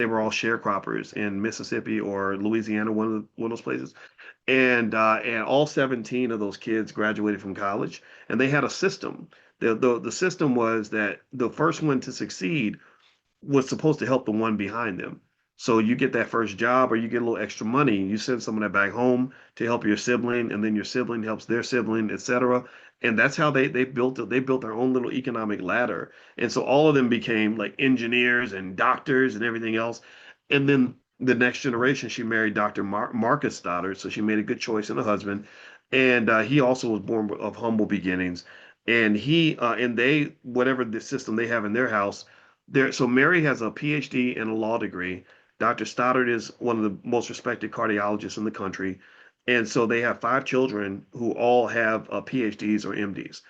were all sharecroppers in Mississippi or Louisiana, one of those places. And all 17 of those kids graduated from college, and they had a system. The system was that the first one to succeed was supposed to help the one behind them. So you get that first job or you get a little extra money, you send some of that back home to help your sibling, and then your sibling helps their sibling, etc. And that's how they built their own little economic ladder. And so all of them became like engineers and doctors and everything else. And then the next generation, she married Dr. Marcus Stoddard, so she made a good choice in a husband. And he also was born of humble beginnings. And they whatever the system they have in their house there, so Mary has a PhD and a law degree. Dr. Stoddard is one of the most respected cardiologists in the country. And so they have five children who all have PhDs or MDs.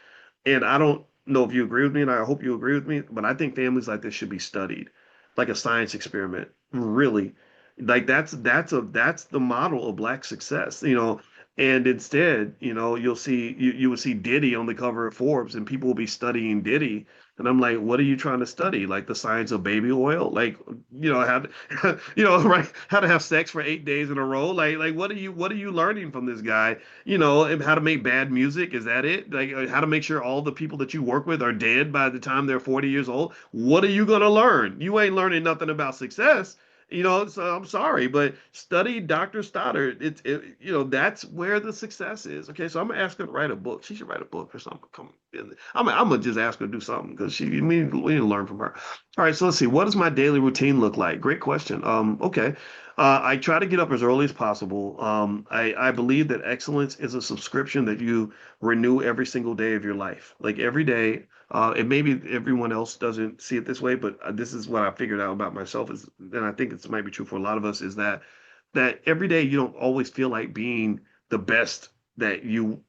And I don't know if you agree with me, and I hope you agree with me, but I think families like this should be studied like a science experiment. Really. Like that's the model of Black success, you know. And instead, you know, you will see Diddy on the cover of Forbes, and people will be studying Diddy. And I'm like, what are you trying to study? Like the science of baby oil? Like, you know, how to, you know, right? How to have sex for 8 days in a row? Like what are you learning from this guy? You know, and how to make bad music? Is that it? Like how to make sure all the people that you work with are dead by the time they're 40 years old? What are you gonna learn? You ain't learning nothing about success. You know, so I'm sorry, but study Dr. Stoddard. You know, that's where the success is. Okay, so I'm gonna ask her to write a book. She should write a book or something. Come in. I'm gonna just ask her to do something because we need to learn from her. All right, so let's see. What does my daily routine look like? Great question. Okay. I try to get up as early as possible. I believe that excellence is a subscription that you renew every single day of your life. Like every day, and maybe everyone else doesn't see it this way, but this is what I figured out about myself is, and I think this might be true for a lot of us, is that every day you don't always feel like being the best that you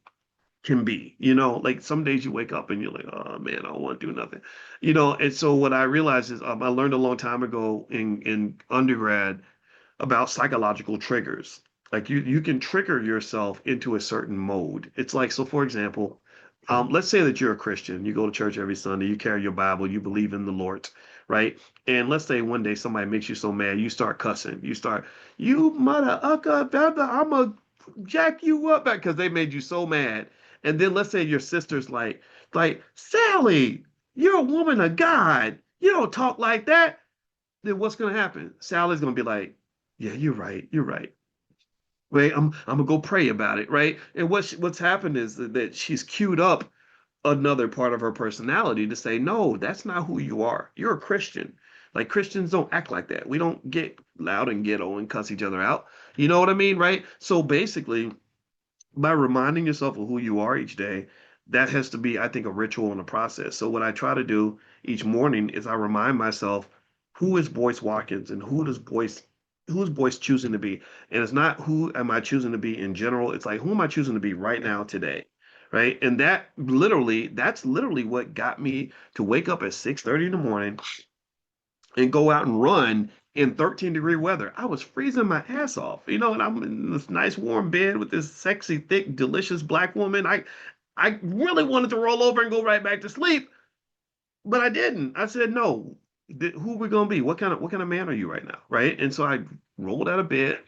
can be. You know, like some days you wake up and you're like, oh man, I don't want to do nothing. You know, and so what I realized is I learned a long time ago in undergrad about psychological triggers. Like you can trigger yourself into a certain mode. It's like, so for example, let's say that you're a Christian, you go to church every Sunday, you carry your Bible, you believe in the Lord, right? And let's say one day somebody makes you so mad, you start cussing, you mother ucka, I'm gonna jack you up because they made you so mad. And then let's say your sister's like Sally, you're a woman of God, you don't talk like that. Then what's gonna happen? Sally's gonna be like, yeah, you're right. You're right. Right. I'm gonna go pray about it. Right. And what's happened is that she's queued up another part of her personality to say, no, that's not who you are. You're a Christian. Like Christians don't act like that. We don't get loud and ghetto and cuss each other out. You know what I mean? Right. So basically, by reminding yourself of who you are each day, that has to be, I think, a ritual and a process. So what I try to do each morning is I remind myself, who is Boyce Watkins and who is Boyce choosing to be? And it's not who am I choosing to be in general. It's like who am I choosing to be right now today? Right. And that's literally what got me to wake up at 6:30 in the morning and go out and run in 13-degree weather. I was freezing my ass off, you know, and I'm in this nice warm bed with this sexy, thick, delicious black woman. I really wanted to roll over and go right back to sleep, but I didn't. I said, no, who are we gonna be? What kind of man are you right now? Right. And so I rolled out of bed,